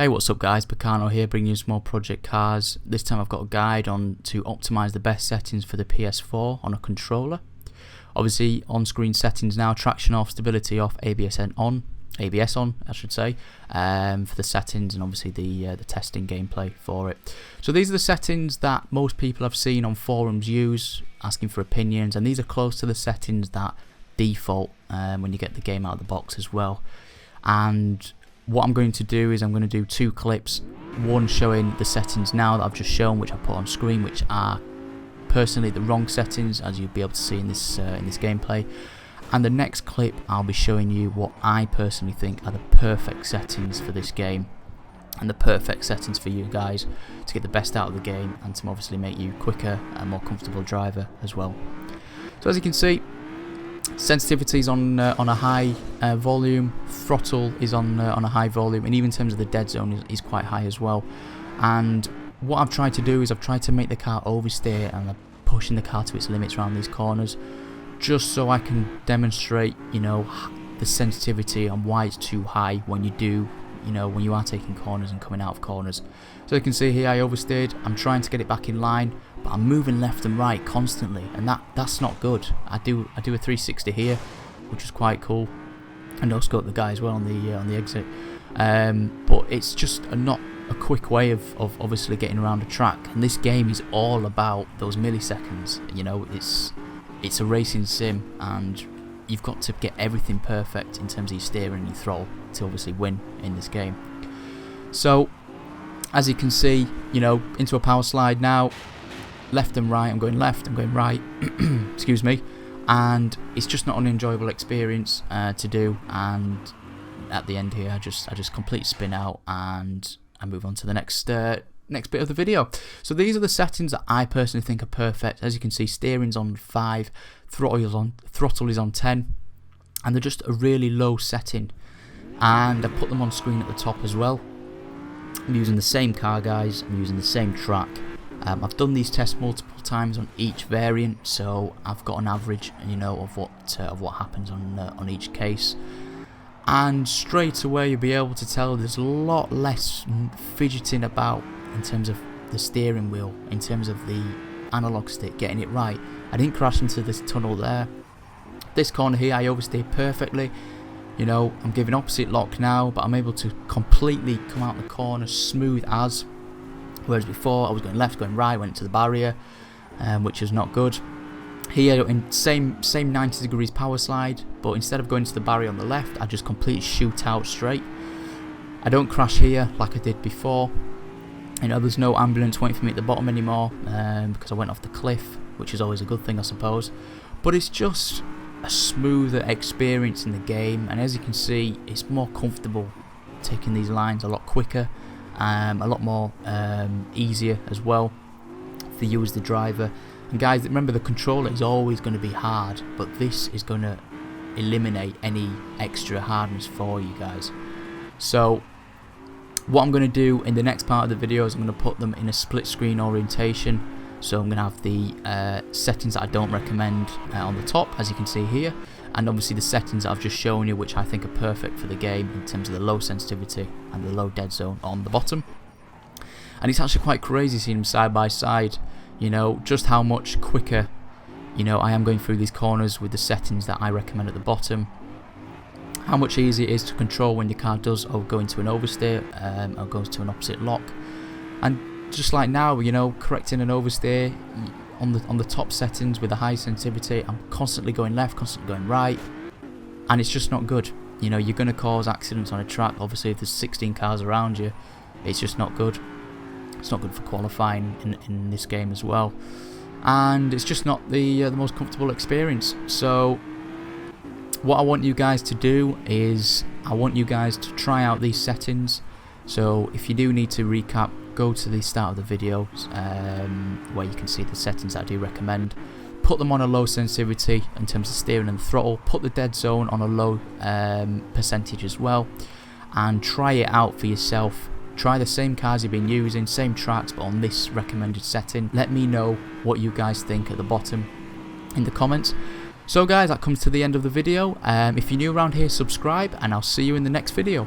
Hey, what's up guys, Bacano here, bringing you some more Project Cars. This time I've got a guide on to optimise the best settings for the PS4 on a controller. Obviously on-screen settings now, traction off, stability off, ABS on I should say, for the settings, and obviously the testing gameplay for it. So these are the settings that most people have seen on forums use, asking for opinions, and these are close to the settings that default when you get the game out of the box as well. And what I'm going to do is I'm going to do two clips, one showing the settings now that I've just shown, which I put on screen, which are personally the wrong settings, as you'll be able to see in this gameplay. And the next clip I'll be showing you what I personally think are the perfect settings for this game, and the perfect settings for you guys to get the best out of the game and to obviously make you quicker and more comfortable driver as well. So as you can see, sensitivity is on a high volume, throttle is on a high volume, and even in terms of the Deadzone is quite high as well. And what I've tried to do is I've tried to make the car oversteer, and I'm pushing the car to its limits around these corners, just so I can demonstrate, you know, the sensitivity and why it's too high when you are taking corners and coming out of corners. So you can see here I oversteered. I'm trying to get it back in line, but I'm moving left and right constantly, and that's not good. I do a 360 here, which is quite cool, and no scope the guy as well on the exit. But it's just not a quick way of obviously getting around a track, and this game is all about those milliseconds. You know, it's a racing sim, and you've got to get everything perfect in terms of your steering and your throttle to obviously win in this game. So as you can see, you know, into a power slide now, left and right, I'm going left, I'm going right, excuse me, and it's just not an enjoyable experience to do. And at the end here I just completely spin out and I move on to the next bit of the video. So these are the settings that I personally think are perfect. As you can see, steering's on 5, throttle is on 10, and they're just a really low setting, and I put them on screen at the top as well. I'm using the same car, guys, I'm using the same track. I've done these tests multiple times on each variant, so I've got an average, you know, of what happens on each case. And straight away you'll be able to tell there's a lot less fidgeting about in terms of the steering wheel, in terms of the analog stick, getting it right. I didn't crash into this tunnel there. This corner here I oversteered perfectly. You know, I'm giving opposite lock now, but I'm able to completely come out the corner smooth as, whereas before I was going left, going right, went to the barrier, which is not good. Here in same 90 degrees power slide, but instead of going to the barrier on the left, I just completely shoot out straight. I don't crash here like I did before. You know, there's no ambulance waiting for me at the bottom anymore, because I went off the cliff, which is always a good thing, I suppose. But it's just a smoother experience in the game, and as you can see, it's more comfortable taking these lines a lot quicker, a lot more easier as well for you as the driver. And guys, remember, the controller is always going to be hard, but this is going to eliminate any extra hardness for you guys. So what I'm going to do in the next part of the video is I'm going to put them in a split screen orientation. So I'm going to have the settings that I don't recommend on the top, as you can see here, and obviously the settings that I've just shown you, which I think are perfect for the game in terms of the low sensitivity and the low dead zone on the bottom. And it's actually quite crazy seeing them side by side, you know, just how much quicker, you know, I am going through these corners with the settings that I recommend at the bottom. How much easier it is to control when your car does go into an oversteer or goes to an opposite lock. And just like now, you know, correcting an oversteer on the top settings with the high sensitivity, I'm constantly going left, constantly going right, and it's just not good. You know, you're going to cause accidents on a track. Obviously, if there's 16 cars around you, it's just not good. It's not good for qualifying in this game as well, and it's just not the most comfortable experience. So what I want you guys to do is I want you guys to try out these settings. So if you do need to recap, go to the start of the video where you can see the settings that I do recommend. Put them on a low sensitivity in terms of steering and the throttle. Put the dead zone on a low percentage as well, and try it out for yourself. Try the same cars you've been using, same tracks, but on this recommended setting. Let me know what you guys think at the bottom in the comments. So guys, that comes to the end of the video. If you're new around here, subscribe, and I'll see you in the next video.